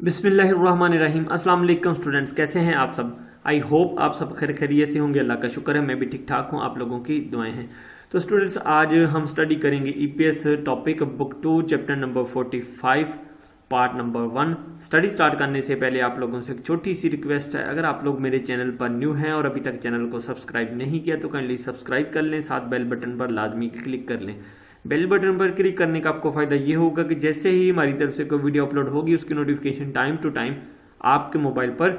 बिस्मिल्लाहिर्रहमानिर्रहीम। अस्सलाम वालेकुम स्टूडेंट्स, कैसे हैं आप सब। आई होप आप सब खैर खैरियत से होंगे। अल्लाह का शुक्र है, मैं भी ठीक ठाक हूँ। आप लोगों की दुआएं हैं। तो स्टूडेंट्स, आज हम स्टडी करेंगे EPS topic book 2 chapter number 45 part number 1। Study start करने से पहले आप लोगों से एक छोटी सी रिक्वेस्ट है, अगर आप लोग मेरे चैनल पर न्यू हैं और अभी तक चैनल को सब्सक्राइब नहीं किया तो काइंडली सब्सक्राइब कर लें, साथ बेल बटन पर लाजमी क्लिक कर लें। बेल बटन पर क्लिक करने का आपको फायदा ये होगा कि जैसे ही हमारी तरफ से कोई वीडियो अपलोड होगी उसकी नोटिफिकेशन टाइम टू टाइम आपके मोबाइल पर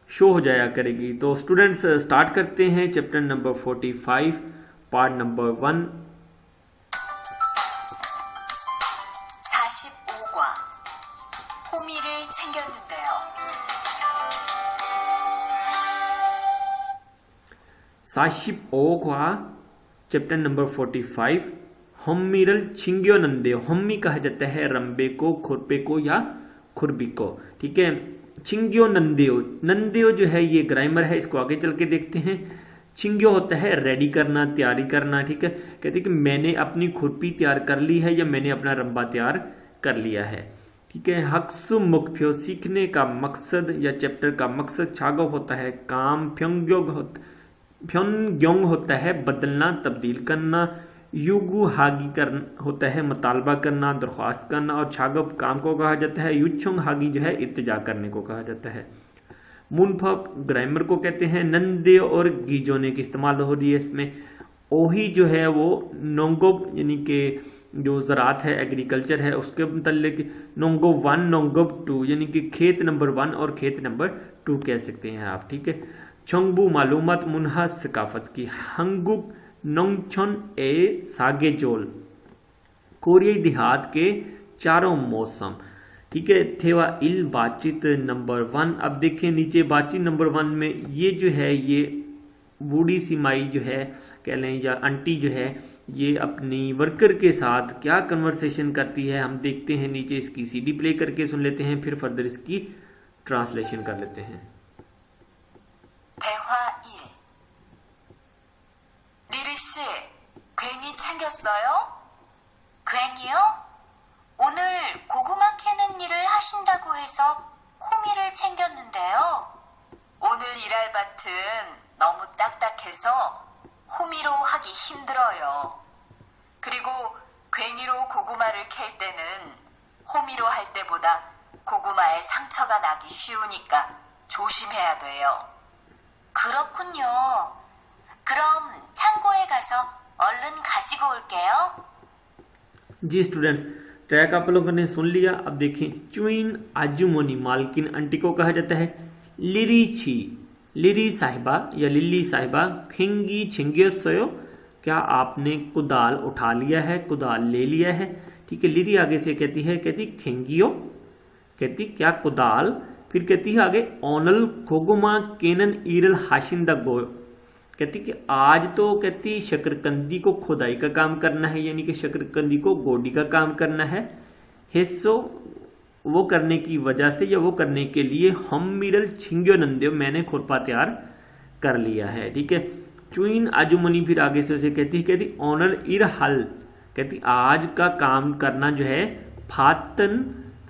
शो हो जाया करेगी। तो स्टूडेंट्स, स्टार्ट करते हैं chapter number 45 part number 1। 45과 호미를 챙겼는데요. 45과 chapter number 45 हम्मीरल छिंग्यो नंदेओ। हम्मी कहा जाता है रंबे को, खुरपे को या खुरबी को। ठीक है, छिंग्यो नंदेओ। नंदेओ जो है ये ग्रामर है, इसको आगे चल के देखते हैं। छिंग्यो होता है रेडी करना, तैयारी करना। ठीक है, कहते हैं कि मैंने अपनी खुरपी तैयार कर ली है या मैंने अपना रंबा तैयार कर लिया है। ठीक है, हक्सु मुख्यो सीखने का मकसद या चैप्टर का मकसद। छागो होता है काम, फ्योंग्योंग होता है बदलना, तब्दील करना। युगु हागी होता है मुतालबा करना, दरख्वास्त करना। और छागब काम को कहा जाता है। युच्छुंग हागी जो है इल्तिजा करने को कहा जाता है। मुनफब ग्रामर को कहते हैं। नंदे और गीजोने की इस्तेमाल हो रही है इसमें। ओही जो है वो नोंगोब यानी कि जो ज़रात है, एग्रीकल्चर है, उसके मतलब नोंगोब 1 नोंगोब 2 यानी कि खेत नंबर 1 और खेत नंबर 2 कह सकते हैं आप। ठीक है, छोंगबू मालूमात, मुनहा सकाफत की। हंगुक नोंगछोन ए सागेजोल, कोरियाई देहात के चारों मौसम। ठीक है, थेवा इल बातचीत नंबर 1। अब देखिए नीचे बातचीत नंबर 1 में ये जो है ये बूढ़ी सी माई जो है कह लें या आंटी जो है ये अपनी वर्कर के साथ क्या कन्वर्सेशन करती है हम देखते हैं। नीचे इसकी सीडी प्ले करके सुन लेते हैं, फिर फर्दर इसकी ट्रांसलेशन कर लेते हैं। 대화 1. 리리 씨, 괭이 챙겼어요? 괭이요? 오늘 고구마 캐는 일을 하신다고 해서 호미를 챙겼는데요. 오늘 일할 밭은 너무 딱딱해서 호미로 하기 힘들어요. 그리고 괭이로 고구마를 캘 때는 호미로 할 때보다 고구마에 상처가 나기 쉬우니까 조심해야 돼요. 그렇군요. 그럼 창고에 가서 얼른 가지고 올게요. जी स्टूडेंट्स, ट्रैक आप लोगों ने सुन लिया। अब देखें, चुइन आजुमोनी मालकिन आंटी को कहा जाता है। लिरी छी, लिरी साहिबा या लिल्ली साहिबा। खिंगी छिंगियोसयो, क्या आपने कुदाल उठा लिया है, कुदाल ले लिया है। ठीक है, लिरी आगे से कहती है, कहती खिंगियो, कहती क्या कुदाल। फिर कहती है आगे ओनल खोगुमा केनन ईरल हाशिंदा गो, कहती कि आज तो कहती शकरकंदी को खुदाई का काम करना है, यानी कि शकरकंदी को गोडी का काम करना है। हिस्सो वो करने की वजह से या वो करने के लिए हम मिरल छिंग्यो नंदे, मैंने खुरपा तैयार कर लिया है। ठीक है, चुइन आजुमनी फिर आगे से उसे कहती ऑनर इर हल, कहती आज का काम करना जो है फातन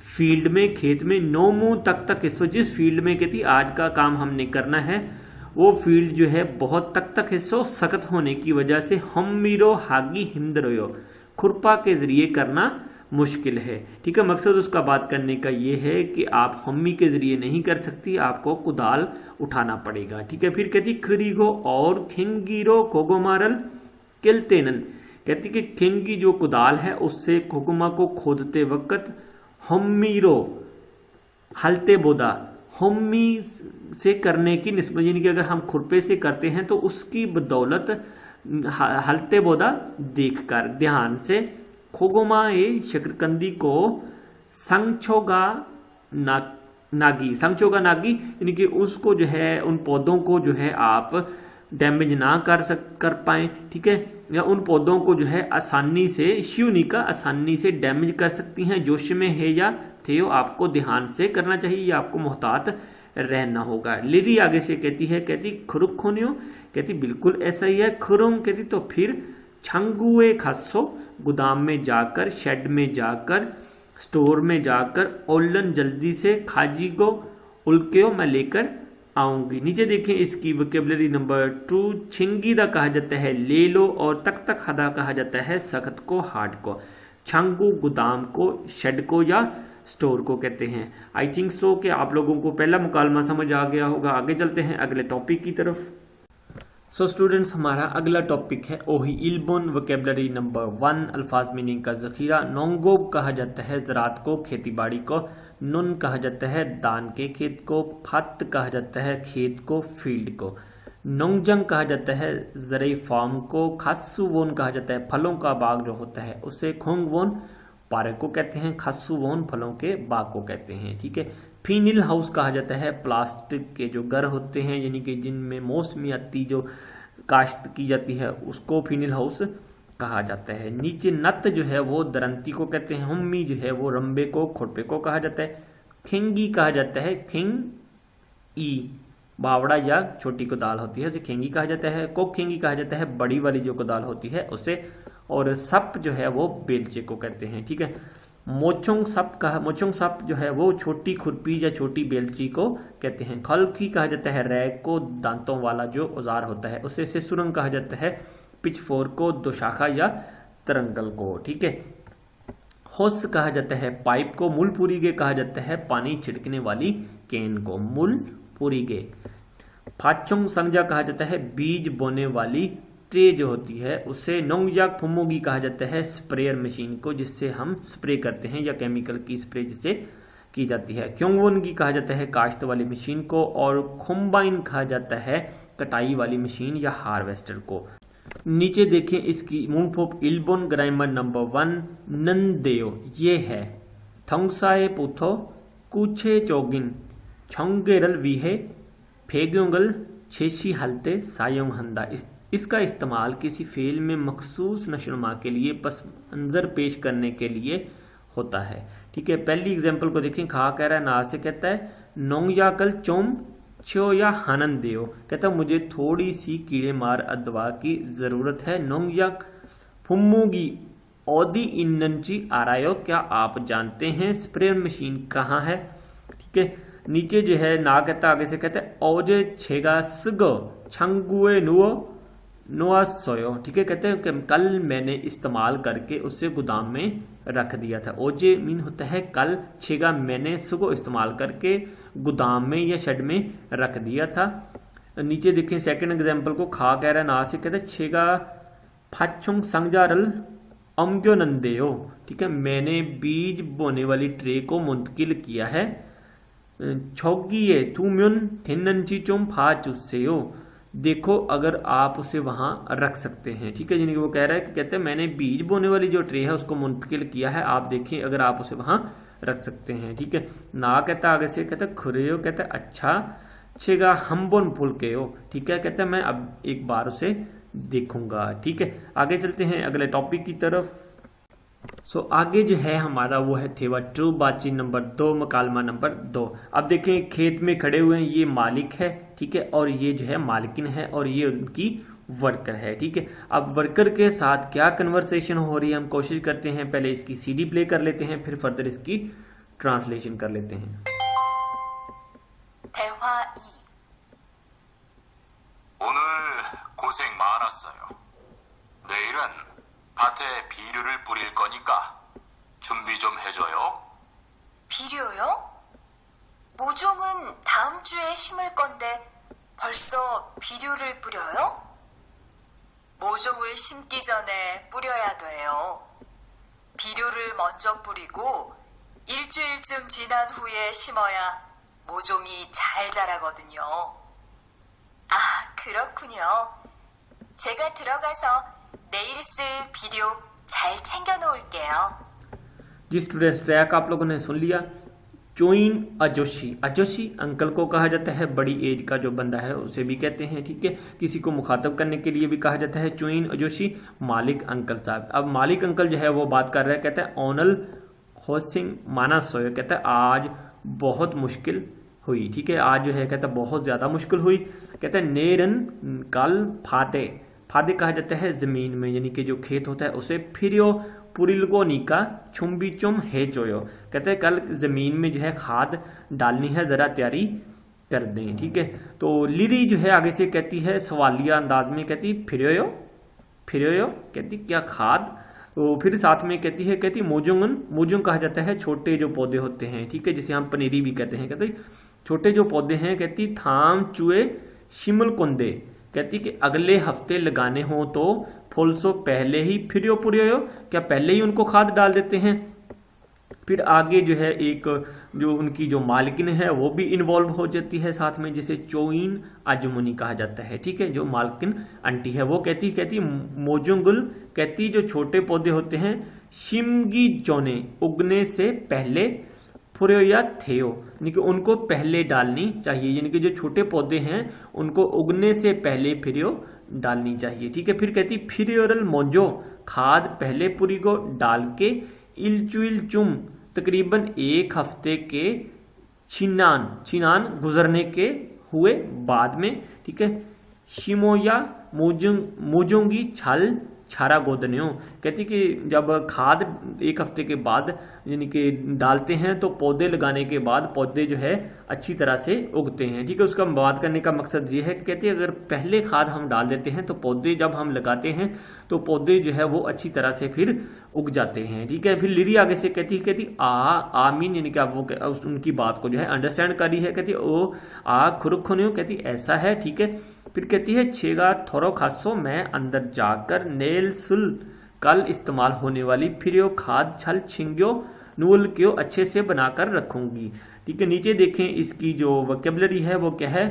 फील्ड में, खेत में। नोमू तक हिस्सो, जिस फील्ड में कहती आज का काम हमने करना है वो फील्ड जो है बहुत तक हिस्सों सख्त होने की वजह से हम मीरो हागी हिंदरोयो, खुरपा के जरिए करना मुश्किल है। ठीक है, मकसद उसका बात करने का ये है कि आप हम्मी के जरिए नहीं कर सकती, आपको कुदाल उठाना पड़ेगा। ठीक है, फिर कहती खरीगो और खिंगीरो कोगोमारल किलतेनन, कहती कि खिंगी जो कुदाल है उससे कोगुमा को खोदते वक्त हम्मीरो हलते बोदा, हम्मी से करने की निस्बत, यानी कि अगर हम खुरपे से करते हैं तो उसकी बदौलत हलते बोदा देखकर, ध्यान से, खोगोमा ए शकरकंदी को संगछोगा नागी, संगछोगा नागी यानी कि उसको जो है उन पौधों को जो है आप डैमेज ना कर पाए। ठीक है, या उन पौधों को जो है आसानी से श्यूनी का आसानी से डैमेज कर सकती हैं। जोश में है या थे आपको ध्यान से करना चाहिए या आपको मोहतात रहना होगा। लिरी आगे से कहती है, कहती खुरुक खोनियो, कहती बिल्कुल ऐसा ही है। खुरुम कहती तो फिर छंगुए खस्सो, गोदाम में जाकर, शेड में जाकर स्टोर में जाकर ओलन जल्दी से खाजी को उल्केओ मैं लेकर आऊंगी। नीचे देखें इसकी वोकेबलरी नंबर 2, छिंगीदा कहा जाता है ले लो, और तक तक हदा कहा जाता है सख्त को, हार्ड को। छंगू गोदाम को, शेड को या स्टोर को कहते हैं। आई थिंक सो कि आप लोगों को पहला मुकालमा समझ आ गया होगा। आगे चलते हैं अगले टॉपिक की तरफ। सो स्टूडेंट्स, हमारा अगला टॉपिक है ओही इल्बोन वोकेबलरी नंबर 1, अल्फाज मीनिंग का जखीरा। नोंगोब कहा जाता है ज़रात को, खेती बाड़ी को। नुन कहा जाता है दान के खेत को। फत कहा जाता है खेत को, फील्ड को। नोंगजंग कहा जाता है ज़रई फार्म को। खासुवोन कहा जाता है फलों का बाग जो होता है उसे। खोंगवोन पार्क को कहते हैं। खासुवोन फलों के बाग को कहते हैं। ठीक है। फिनिल हाउस कहा जाता है प्लास्टिक के जो घर होते हैं, यानी कि जिनमें मौसमियाती जो काश्त की जाती है उसको फिनिल हाउस कहा जाता है। नीचे नत जो है वो दरंती को कहते हैं। हुम्मी जो है वो रंबे को, खुरपे को कहा जाता है। खिंगी कहा जाता है खिंग ई, बावड़ा या छोटी कोदाल होती है उसे खेंगी कहा जाता है। कोखेंगी कहा जाता है बड़ी वाली जो कोदाल होती है उसे। और सप जो है वो बेलचे को कहते हैं। ठीक है। मोचोंग सप जो है वो छोटी खुरपी या छोटी बेलची को कहते हैं। खलखी कहा जाता है रैक को, दांतों वाला जो औजार होता है उसे। सिसुरंग कहा जाता है पिचफोर्क को, दोशाखा या तरंगल को। ठीक है। होस कहा जाता है पाइप को। मुलपुरीगे कहा जाता है पानी छिड़कने वाली केन को, मुलपुरीगे। फाचोंग संगजा कहा जाता है बीज बोने वाली ट्रे जो होती है उसे। नोंगयाक फुमोगी कहा जाता है स्प्रेयर मशीन को जिससे हम स्प्रे करते हैं, या केमिकल की स्प्रे जिससे की जाती है। क्योंगवनगी कहा जाता है काश्त वाली मशीन को। और खुम्बाइन कहा जाता है कटाई वाली मशीन या हार्वेस्टर को। नीचे देखें इसकी मूंगफोप इल्बोन ग्रामर नंबर 1, नंदेओ ये है। थोंगसाए पुथो कुछे चोगिन छोंगेरल वीहे फेग्योंगल छेशी हलते सायोंग हंदा। इसका इस्तेमाल किसी फेल में मखसूस नशोनुमा के लिए पस मंजर पेश करने के लिए होता है। ठीक है। पहली एग्जाम्पल को देखें। खा कह रहा है ना से कहता है नोंगयाकल चोम छो या हनन देओ, कहता है मुझे थोड़ी सी कीड़े मार अदवा की जरूरत है। नोंगयाक फुम्मोगी ओदी इन्नंची आरायो, क्या आप जानते हैं स्प्रेयर मशीन कहाँ है। ठीक है। नीचे जो है ना कहता आगे से कहता है ओजे छेगा सगो छंगुए नुओ नोआ सोयो। ठीक है। कहते हैं कि कल मैंने इस्तेमाल करके उसे गोदाम में रख दिया था। ओजे मीन होता है कल, छेगा मैंने सुबह इस्तेमाल करके गोदाम में या शेड में रख दिया था। नीचे देखें सेकंड एग्जांपल को। खा कह रहा है ना से कहते हैं छेगा फाचुंग संगजारल अमग्यो नंदेओ। ठीक है। मैंने बीज बोने वाली ट्रे को मुंतकिल किया है। छोगिए तुम्युन थिन्नंची चोम फाचुसेओ, देखो अगर आप उसे वहां रख सकते हैं। ठीक है। यानी कि वो कह रहा है कि कहते हैं मैंने बीज बोने वाली जो ट्रे है उसको मुंतकिल किया है, आप देखिए अगर आप उसे वहां रख सकते हैं। ठीक है। ना कहता आगे से कहता खुरेयो, कहता अच्छा छेगा हम बोन फुल के हो। ठीक है। कहता है मैं अब एक बार उसे देखूंगा। ठीक है। आगे चलते हैं अगले टॉपिक की तरफ। सो आगे जो है हमारा वो है थेवा ट्रू बातचीत नंबर 2, मकालमा नंबर 2। अब देखें खेत में खड़े हुए हैं, ये मालिक है। ठीक है। और ये जो है मालकिन है और ये उनकी वर्कर है। ठीक है। अब वर्कर के साथ क्या कन्वर्सेशन हो रही है हम कोशिश करते हैं। पहले इसकी सीडी प्ले कर लेते हैं, फिर फर्दर इसकी ट्रांसलेशन कर लेते हैं। 대화 2. 오늘 고생 많았어요. 내일은 밭에 비료를 뿌릴 거니까 준비 좀 해줘요. 비료요? 모종은 다음 주에 심을 건데 벌써 비료를 뿌려요? 모종을 심기 전에 뿌려야 돼요. 비료를 먼저 뿌리고 일주일쯤 지난 후에 심어야 모종이 잘 자라거든요. 아, 그렇군요. 제가 들어가서 내일 쓸 비료 잘 챙겨 놓을게요. जी स्टूडेंट्स, ट्रैक आप लोगों ने सुन लिया। चोइन अजोशी, अजोशी अंकल को कहा जाता है, बड़ी एज का जो बंदा है उसे भी कहते हैं। ठीक है। किसी को मुखातब करने के लिए भी कहा जाता है चोइन अजोशी, मालिक अंकल साहब। अब मालिक अंकल जो है वो बात कर रहे हैं, कहता है ओनल होसिंग माना सोयो, कहता है आज बहुत मुश्किल हुई। ठीक है। आज जो है कहता है बहुत ज्यादा मुश्किल हुई। कहता है नेरन कल फाते फादे कहा जाता है जमीन में, यानी कि जो खेत होता है उसे। फिरियो पुरिलगोनिका छुम्बिचुम हेचोयो, कहते हैं कल जमीन में जो है खाद डालनी है, जरा तैयारी कर दें, ठीक है। तो लिरी जो है आगे से कहती है सवालिया अंदाज में, कहती फिरियो फिरियो, कहती क्या खाद। तो फिर साथ में कहती मोजुंगन, मोजुंग कहा जाता है छोटे जो पौधे होते हैं, ठीक है, जिसे हम पनीरी भी कहते हैं। कहती छोटे जो पौधे हैं, कहती थाम चुए शिमल कुंदे, कहती कि अगले हफ्ते लगाने हो तो फुलसो पहले ही फिरियो पुरियो, क्या पहले ही उनको खाद डाल देते हैं। फिर आगे जो है एक जो उनकी जो मालकिन है वो भी इन्वॉल्व हो जाती है साथ में, जिसे चोइन आजुमुनी कहा जाता है, ठीक है। जो मालकिन आंटी है वो कहती मोजुंगुल, कहती जो छोटे पौधे होते हैं शिमगी जोने उगने से पहले फुरियो या थेयो, यानी कि उनको पहले डालनी चाहिए, यानी कि जो छोटे पौधे हैं उनको उगने से पहले फिरियो डालनी चाहिए, ठीक है। फिर कहती फिरियोरल मोजो, खाद पहले पूरी को डाल के इलचुइल चुम, तकरीबन एक हफ्ते के छिनान गुजरने के हुए बाद में, ठीक है। शिमोया मोजोंगी छल छारा गोदन्यो, कहती कि जब खाद एक हफ्ते के बाद यानी कि डालते हैं तो पौधे लगाने के बाद पौधे जो है अच्छी तरह से उगते हैं, ठीक है। उसका बात करने का मकसद ये है कि कहती है अगर पहले खाद हम डाल देते हैं तो पौधे जब हम लगाते हैं तो पौधे जो है वो अच्छी तरह से फिर उग जाते हैं, ठीक है। फिर लिरी आगे से कहती आ मीन, यानी कि वो उनकी बात को जो है अंडरस्टैंड करी है, कहती ओ आ खुरुक होने, कहती ऐसा है, ठीक है। फिर कहती है छेगा थोरो खासो, मैं अंदर जाकर नेल सुल कल इस्तेमाल होने वाली फिरियो खाद छल छिंग्यो नूल क्यों अच्छे से बनाकर रखूंगी, ठीक है। नीचे देखें इसकी जो वोकैबुलरी है वो क्या है।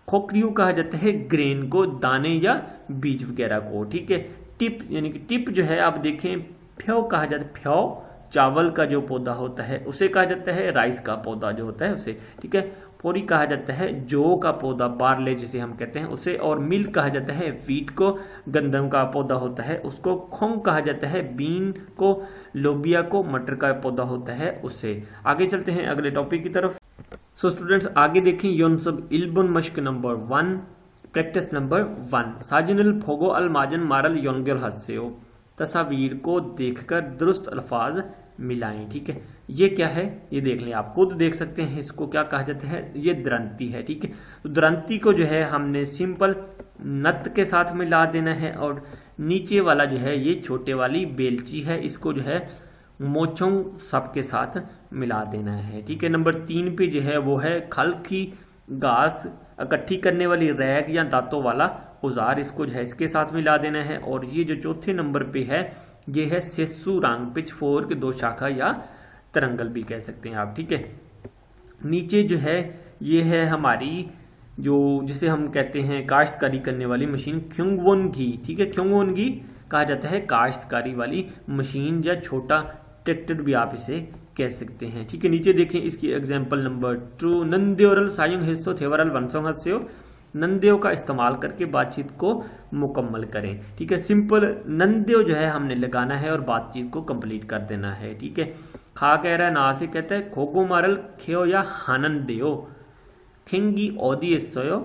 खोकरियो कहा जाता है ग्रेन को, दाने या बीज वगैरह को, ठीक है। टिप यानी कि टिप जो है आप देखें फ्यो कहा जाता है, फ्यो चावल का जो पौधा होता है उसे कहा जाता है, राइस का पौधा जो होता है उसे, ठीक है। पोरी कहा जाता है जौ का पौधा, बार्ले जिसे हम कहते हैं उसे, और मिल कहा जाता है वीट को, गंदम का पौधा होता है उसको, खोंग कहा जाता है बीन को, लोबिया को, मटर का पौधा होता है उसे। आगे चलते हैं अगले टॉपिक की तरफ। सो स्टूडेंट्स आगे देखें योनसब इल्बुन मश्क नंबर 1, प्रैक्टिस नंबर 1। साजिनल फोगो अलमाजन मारल योनगल हस्सेओ, तस्वीर को देखकर दुरुस्त अल्फाज मिलाएं, ठीक है। ये क्या है ये देख लें, आप खुद देख सकते हैं इसको क्या कहा जाता है, ये द्रंती है, ठीक है। तो द्रंती को जो है हमने सिंपल नत के साथ मिला देना है, और नीचे वाला जो है ये छोटे वाली बेलची है, इसको जो है मोचोंग सब के साथ मिला देना है, ठीक है। नंबर 3 पे जो है वो है खल की घास इकट्ठी करने वाली रैक या दांतों वाला औजार, इसको जो है इसके साथ मिला देना है। और ये जो चौथे नंबर पे है ये है सेसु रांग पिच फोर के 2 शाखा या तरंगल भी कह सकते हैं आप, ठीक है। नीचे जो है ये है हमारी जो जिसे हम कहते हैं काश्तकारी करने वाली मशीन ख्युंगवोनगी, ठीक है। ख्युंगवोनगी कहा जाता है काश्तकारी वाली मशीन या छोटा ट्रैक्टर भी आप इसे कह सकते हैं, ठीक है। नीचे देखें इसकी एग्जांपल नंबर 2, नंदेओरल सायुंग हिस्सो थेवरल वंसोंग हस्यो, नंदेव का इस्तेमाल करके बातचीत को मुकम्मल करें, ठीक है। सिंपल नंदेव जो है हमने लगाना है और बातचीत को कंप्लीट कर देना है, ठीक है। खा कह रहा है ना से कहता है खोगो मारल खेओ या हानन देओ, खिंगी ओदी सोयो,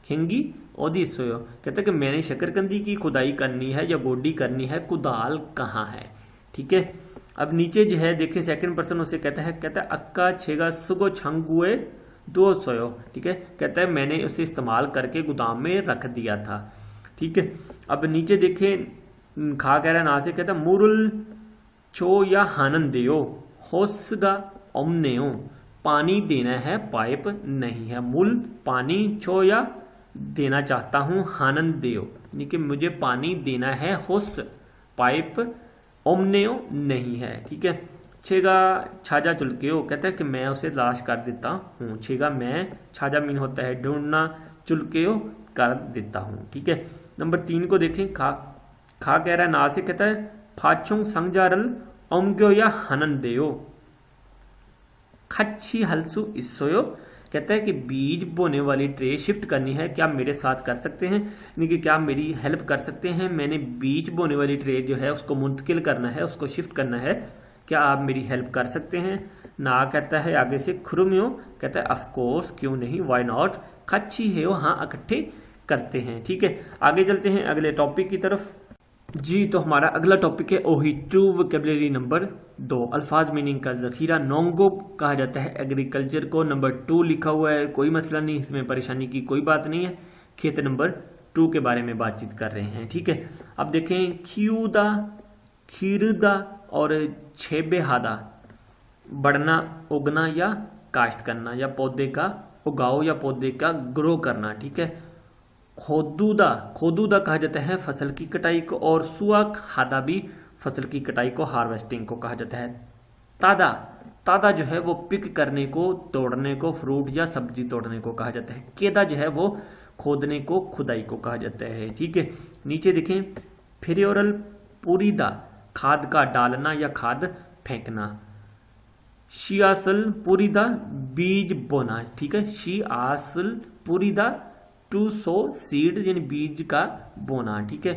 खिंगी ओदी सोयो, कहता है कि मैंने शकरकंदी की खुदाई करनी है या गोडी करनी है, कुदाल कहाँ है, ठीक है। अब नीचे जो है देखिए सेकंड पर्सन उसे कहता है अक्का छेगा सुगो छंगुए 200, ठीक है। कहता है मैंने उसे इस्तेमाल करके गोदाम में रख दिया था, ठीक है। अब नीचे देखें खा कह रहा है ना से कहता है मुरुल चो या हानन देओ, होसगा ओमनेओ, पानी देना है पाइप नहीं है, मुल पानी चो या देना चाहता हूं, हानन देओ यानी कि मुझे पानी देना है, होस पाइप, ओमनेओ नहीं है, ठीक है। छेगा छाजा चुलकेओ, कहता है कि मैं उसे तलाश कर देता हूँ, छेगा मैं, छाजा मीन होता है ढूंढना, चुलकेओ कर देता हूँ, ठीक है। नंबर 3 को देखें खा कह रहा है ना से कहता है फाचुंग संजारल ओमग्यो या हनन देओ, खच्छी हलसु इसोयो, कहता है कि बीज बोने वाली ट्रे शिफ्ट करनी है, क्या मेरे साथ कर सकते हैं, यानी कि क्या मेरी हेल्प कर सकते हैं, मैंने बीज बोने वाली ट्रे जो है उसको मुंतकिल करना है, उसको शिफ्ट करना है, क्या आप मेरी हेल्प कर सकते हैं। ना कहता है आगे से खुरुमियो, कहता है ऑफ कोर्स क्यों नहीं, व्हाई नॉट, खच्छी है हाँ इकट्ठे करते हैं। ठीक है, आगे चलते हैं अगले टॉपिक की तरफ जी। तो हमारा अगला टॉपिक है ओही टू वोकैबुलरी नंबर 2, अल्फाज मीनिंग का जखीरा। नोंगो कहा जाता है एग्रीकल्चर को। नंबर 2 लिखा हुआ है, कोई मसला नहीं, इसमें परेशानी की कोई बात नहीं है। खेत नंबर 2 के बारे में बातचीत कर रहे हैं। ठीक है, अब देखें खियूदा, खीरदा और छेबेहादा, बढ़ना, उगना या काश्त करना या पौधे का उगाओ या पौधे का ग्रो करना। ठीक है, खोदूदा, खोदूदा कहा जाता है फसल की कटाई को, और सुआ हादा भी फसल की कटाई को, हार्वेस्टिंग को कहा जाता है। तादा, तादा जो है वो पिक करने को, तोड़ने को, फ्रूट या सब्जी तोड़ने को कहा जाता है। केदा जो है वो खोदने को, खुदाई को कहा जाता है। ठीक है, नीचे देखें फिरियोरल पुरीदा, खाद का डालना या खाद फेंकना। शियासल पुरीदा, बीज बोना। ठीक है, शियासल पुरीदा, टू सो सीड यानी बीज का बोना। ठीक है,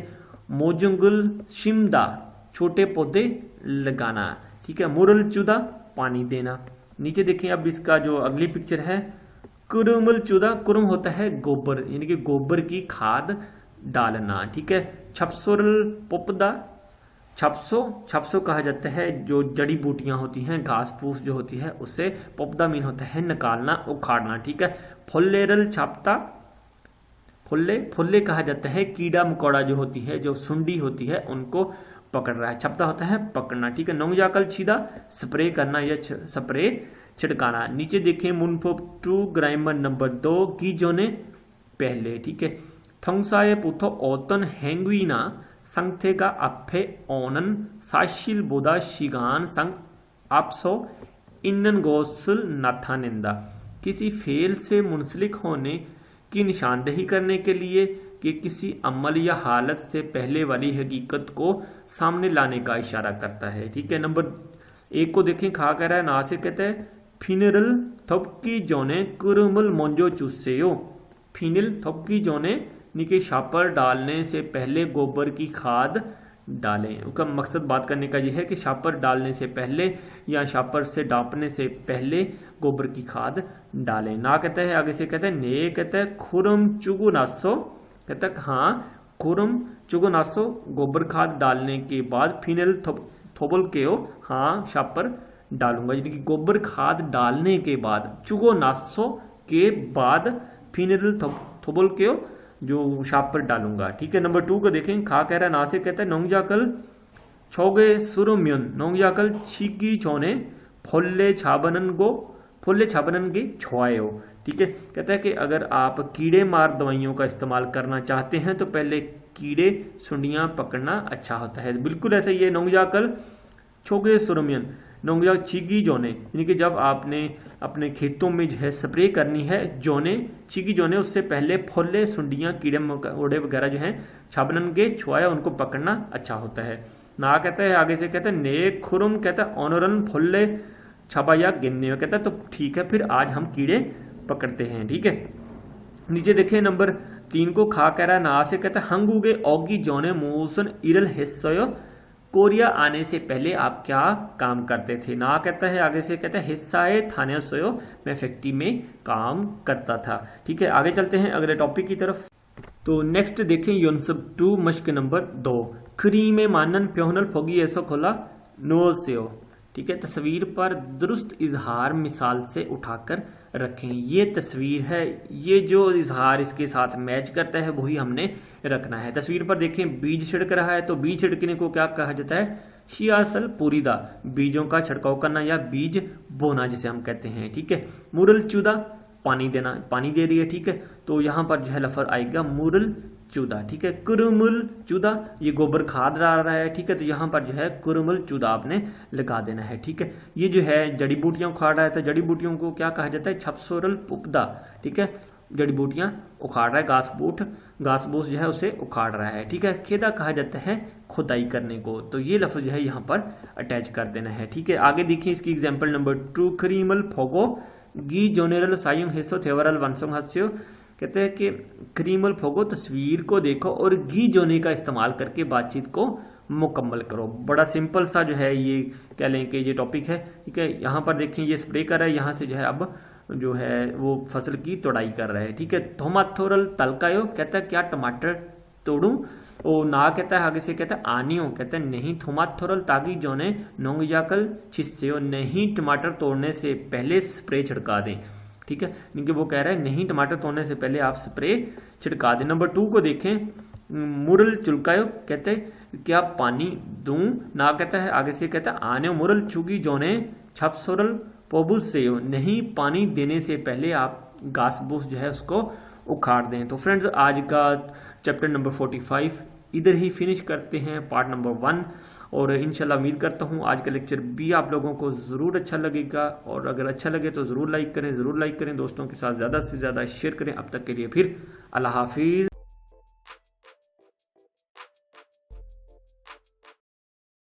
मोजुंगुल शिमदा, छोटे पौधे लगाना। ठीक है, मुरल चुदा, पानी देना। नीचे देखें अब इसका जो अगली पिक्चर है, कुरुमुल चुदा, कुरुम होता है गोबर यानी कि गोबर की खाद डालना। ठीक है, छपसुरल पोपदा, छपसो, छपसो कहा जाता है जो जड़ी बूटियां होती हैं, घास फूस जो होती है उससे, पोपदा मीन होता है निकालना, उखाड़ना। ठीक है, फुल्लेरल छापता, फुल्ले, फुल्ले कहा जाता है कीड़ा मकोड़ा जो होती है, जो सुंडी होती है उनको पकड़ रहा है। छपता होता है पकड़ना। ठीक है, नौजाकल छीदा, स्प्रे करना या स्प्रे छिड़काना। नीचे देखें मुनफो 2 ग्रामर नंबर 2 की जोने पहले। ठीक है, थंगसाए पुथो ओतन हैंगुइना संगथेगा अफे ओनन साशिल बोदा शिगान संग आपसो इन्नन गोसल नाथानिंदा, किसी फेल से मुंसलिक होने की निशानदेही करने के लिए कि किसी अमल या हालत से पहले वाली हकीकत को सामने लाने का इशारा करता है। ठीक है, नंबर 1 को देखें, खा कह रहा है, ना से कहते हैं फिनरल थपकी जोने कुरुमुल मोंजो चुस्सेयो। फिनिल थपकी जोने निके शापर डालने से पहले गोबर की खाद डालें। उसका मकसद बात करने का यह है कि शापर डालने से पहले या शापर से डांपने से पहले गोबर की खाद डालें। ना कहता है आगे से कहते हैं ने, कहता है खुरम चुगु नासो, कहता है हाँ खुरम चुगु नासो, गोबर खाद डालने के बाद फिनल थोबल के हो, हाँ शापर डालूंगा, यानी कि गोबर खाद डालने के बाद, चुगो नासो के बाद फिनल थोबल के हो, जो शाप पर डालूंगा। ठीक है, नंबर 2 को देखें, खा कह रहा है, ना से कहता है नोंगजाकल छोगे सुरुम्यन, नोंगजाकल छिकी छोने फोल्ले छाबनन गो, फोल्ले छाबनन के छोआए हो। ठीक है, कहता है कि अगर आप कीड़े मार दवाइयों का इस्तेमाल करना चाहते हैं तो पहले कीड़े सुंडियां पकड़ना अच्छा होता है। बिल्कुल ऐसा ही है, नोंगजाकल छोगे सुरुम्यन, नोंगजा छिगी जोने, यानी कि जब आपने अपने खेतों में जो है स्प्रे करनी है, जोने छिगी जोने, उससे पहले फोल्ले सुंडियां कीड़े मकोड़े वगैरह जो हैं छाबनन के छुआया उनको पकड़ना अच्छा होता है। ना कहता है आगे से कहता है ने खुरुम, कहता है ऑनरन फोल्ले छाबा या गिनने, कहता है तो ठीक है फिर आज हम कीड़े पकड़ते हैं। ठीक है, नीचे देखें नंबर 3 को, खा कह रहा है, ना से कहता है हंगुगे ओगी जोने मूसन इरल हिस्सो, कोरिया आने से पहले आप क्या काम करते थे। ना कहता है आगे से कहता है हिस्साए थाने सोयो, मैं फैक्ट्री में काम करता था। ठीक है, आगे चलते हैं अगले टॉपिक की तरफ। तो नेक्स्ट देखें योनसब 2 मश्क नंबर 2, खरी में मानन प्योहनल फोगी ऐसो खोला नो से हो। ठीक है, तस्वीर पर दुरुस्त इजहार मिसाल से उठाकर रखें। ये तस्वीर है, ये जो इजहार इसके साथ मैच करता है वही हमने रखना है। तस्वीर पर देखें बीज छिड़क रहा है, तो बीज छिड़कने को क्या कहा जाता है, शियासल पुरीदा, बीजों का छिड़काव करना या बीज बोना जिसे हम कहते हैं। ठीक है, मुरल चुदा, पानी देना, पानी दे रही है। ठीक है, तो यहां पर जो है लफ्ज आएगा मुरल चुदा। ठीक है, कुरुमुल चुदा, ये गोबर खाद डाल रहा है। ठीक है, तो यहाँ पर जो है कुरुमुल चुदा आपने लगा देना है। ठीक है, ये जो है जड़ी बूटियां उखाड़ रहा है, तो जड़ी बूटियों को क्या कहा जाता है, छपसोरल पुपदा। ठीक है, जड़ी बूटियां उखाड़ रहा है, घास फूस जो है उसे उखाड़ रहा है। ठीक है, खेदा कहा जाता है खुदाई करने को, तो ये लफ्ज जो है यहाँ पर अटैच कर देना है। ठीक है, आगे देखिए इसकी एग्जाम्पल नंबर 2, क्रीमल फोगो गी जोनेरल सायुंग हिस्सो थेवरल वंसोंग हस्यो, कहते हैं कि क्रीमल फोगो, तस्वीर को देखो और घी जोने का इस्तेमाल करके बातचीत को मुकम्मल करो। बड़ा सिंपल सा जो है ये कह लें कि ये टॉपिक है। ठीक है, यहाँ पर देखें ये स्प्रे कर रहा है, यहाँ से जो है अब जो है वो फसल की तोड़ाई कर रहे हैं। ठीक है, थोमाथोरल तलकायो कहता है क्या टमाटर तोड़ूं, ओ ना कहता है आगे से कहता है आनियो कहता है नहीं, थोमाथोरल तागी जोने नोंगयाकल छिस्से नहीं टमाटर तोड़ने से पहले स्प्रे छिड़का दें। ठीक है, क्योंकि वो कह रहा है नहीं टमाटर तोड़ने से पहले आप स्प्रे छिड़का दें। नंबर 2 को देखें, मुरल चुलकायो कहते हैं क्या पानी दूं, ना कहता है आगे से कहता है आने मुरल चुगी जोने छपसोरल पोबुस से नहीं पानी देने से पहले आप घास फूस जो है उसको उखाड़ दें। तो फ्रेंड्स आज का चैप्टर नंबर 45 इधर ही फिनिश करते हैं, पार्ट नंबर 1। और इंशाल्लाह उम्मीद करता हूँ आज का लेक्चर भी आप लोगों को ज़रूर अच्छा लगेगा, और अगर अच्छा लगे तो ज़रूर लाइक करें, दोस्तों के साथ ज़्यादा से ज़्यादा शेयर करें। अब तक के लिए फिर अल्लाह हाफिज़।